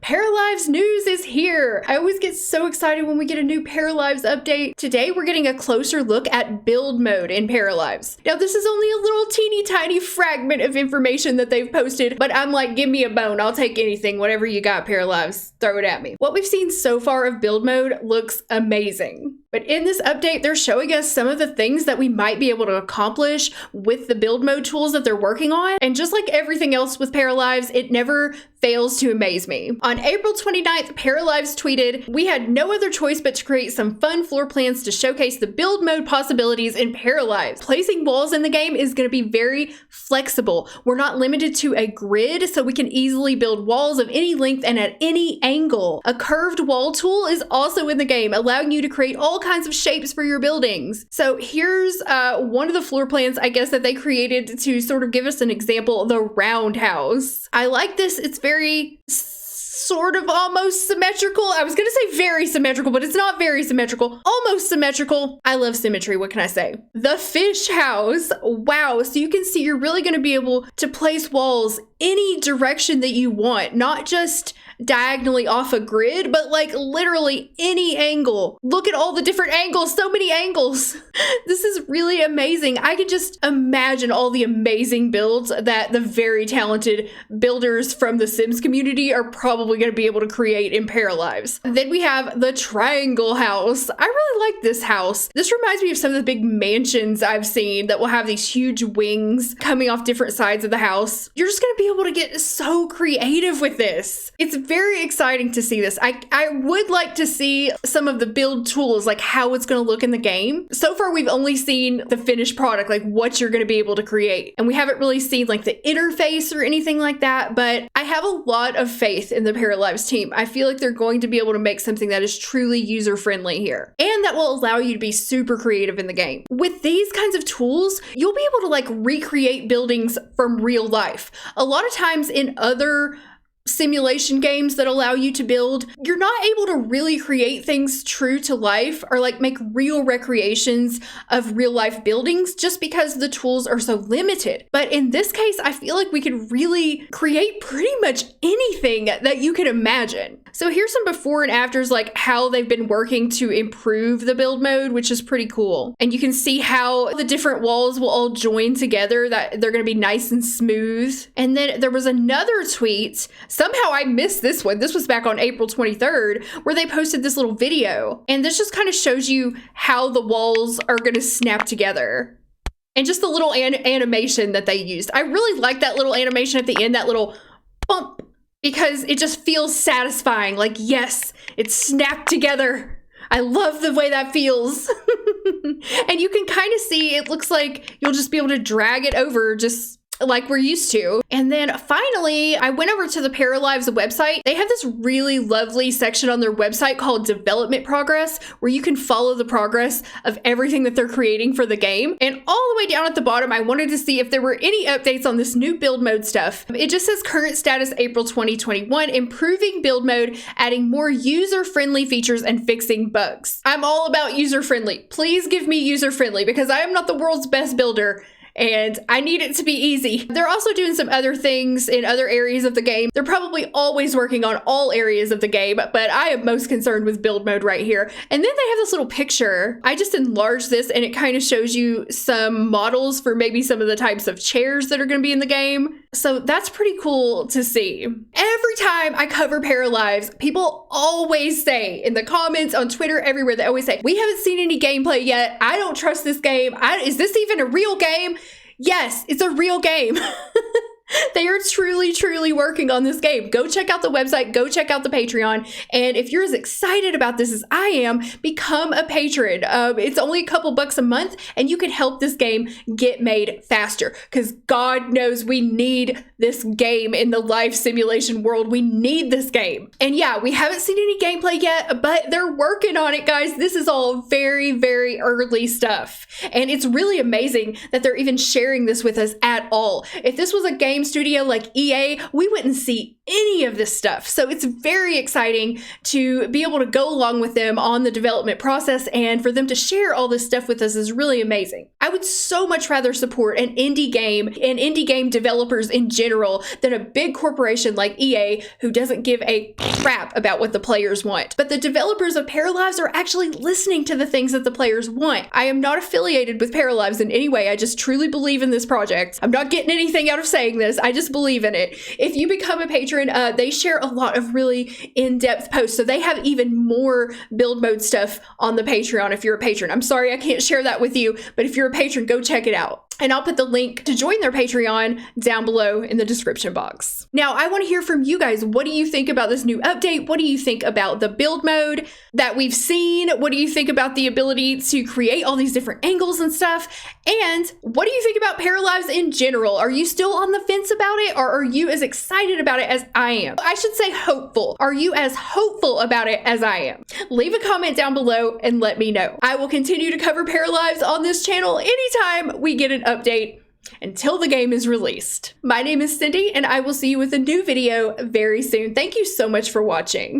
Paralives news is here. I always get so excited when we get a new Paralives update. Today, we're getting a closer look at build mode in Paralives. Now, this is only a little teeny tiny fragment of information that they've posted, but I'm like, give me a bone. I'll take anything. Whatever you got, Paralives, throw it at me. What we've seen so far of build mode looks amazing. But in this update, they're showing us some of the things that we might be able to accomplish with the build mode tools that they're working on. And just like everything else with Paralives, it never fails to amaze me. On April 29th, Paralives tweeted, "We had no other choice but to create some fun floor plans to showcase the build mode possibilities in Paralives. Placing walls in the game is going to be very flexible. We're not limited to a grid, so we can easily build walls of any length and at any angle. A curved wall tool is also in the game, allowing you to create all kinds of shapes for your buildings." So here's one of the floor plans, I guess, that they created to sort of give us an example, the roundhouse. I like this. It's very sort of almost symmetrical. I was gonna say very symmetrical, but it's not very symmetrical. Almost symmetrical. I love symmetry, what can I say? The fish house. Wow, so you can see you're really gonna be able to place walls any direction that you want, not just diagonally off a grid, but like literally any angle. Look at all the different angles, so many angles. This is really amazing. I can just imagine all the amazing builds that the very talented builders from the Sims community are probably going to be able to create in Paralives. Then we have the triangle house. I really like this house. This reminds me of some of the big mansions I've seen that will have these huge wings coming off different sides of the house. You're just going to be able to get so creative with this. It's very exciting to see this. I would like to see some of the build tools, like how it's going to look in the game. So far, we've only seen the finished product, like what you're going to be able to create. And we haven't really seen like the interface or anything like that, but I have a lot of faith in the Paralives team. I feel like they're going to be able to make something that is truly user-friendly here, and that will allow you to be super creative in the game. With these kinds of tools, you'll be able to like recreate buildings from real life. A lot of times in other simulation games that allow you to build, you're not able to really create things true to life or like make real recreations of real life buildings just because the tools are so limited. But in this case, I feel like we could really create pretty much anything that you could imagine. So here's some before and afters, like how they've been working to improve the build mode, which is pretty cool. And you can see how the different walls will all join together, that they're going to be nice and smooth. And then there was another tweet. Somehow I missed this one. This was back on April 23rd, where they posted this little video. And this just kind of shows you how the walls are going to snap together. And just the little animation that they used. I really like that little animation at the end, that little bump, because it just feels satisfying. Like, yes, it's snapped together. I love the way that feels. And you can kind of see, it looks like you'll just be able to drag it over just like we're used to. And then finally, I went over to the Paralives website. They have this really lovely section on their website called Development Progress, where you can follow the progress of everything that they're creating for the game. And all the way down at the bottom, I wanted to see if there were any updates on this new build mode stuff. It just says current status April 2021, improving build mode, adding more user-friendly features and fixing bugs. I'm all about user-friendly. Please give me user-friendly, because I am not the world's best builder, and I need it to be easy. They're also doing some other things in other areas of the game. They're probably always working on all areas of the game, but I am most concerned with build mode right here. And then they have this little picture. I just enlarged this, and it kind of shows you some models for maybe some of the types of chairs that are going to be in the game. So that's pretty cool to see. Every time I cover Paralives, people always say in the comments, on Twitter, everywhere, they always say, "We haven't seen any gameplay yet. I don't trust this game. Is this even a real game?" Yes, it's a real game. They are truly, truly working on this game. Go check out the website, go check out the Patreon. And if you're as excited about this as I am, become a patron. It's only a couple bucks a month, and you can help this game get made faster, because God knows we need this game in the life simulation world. We need this game. And yeah, we haven't seen any gameplay yet, but they're working on it, guys. This is all very, very early stuff. And it's really amazing that they're even sharing this with us at all. If this was a game studio like EA, we wouldn't see any of this stuff. So it's very exciting to be able to go along with them on the development process, and for them to share all this stuff with us is really amazing. I would so much rather support an indie game and indie game developers in general than a big corporation like EA who doesn't give a crap about what the players want. But the developers of Paralives are actually listening to the things that the players want. I am not affiliated with Paralives in any way. I just truly believe in this project. I'm not getting anything out of saying this. I just believe in it. If you become a patron, they share a lot of really in-depth posts. So they have even more build mode stuff on the Patreon if you're a patron. I'm sorry I can't share that with you, but if you're a patron, go check it out. And I'll put the link to join their Patreon down below in the description box. Now, I want to hear from you guys. What do you think about this new update? What do you think about the build mode that we've seen? What do you think about the ability to create all these different angles and stuff? And what do you think about Paralives in general? Are you still on the fence about it, or are you as excited about it as I am? I should say hopeful. Are you as hopeful about it as I am? Leave a comment down below and let me know. I will continue to cover Paralives on this channel anytime we get an update until the game is released. My name is Cindy, and I will see you with a new video very soon. Thank you so much for watching.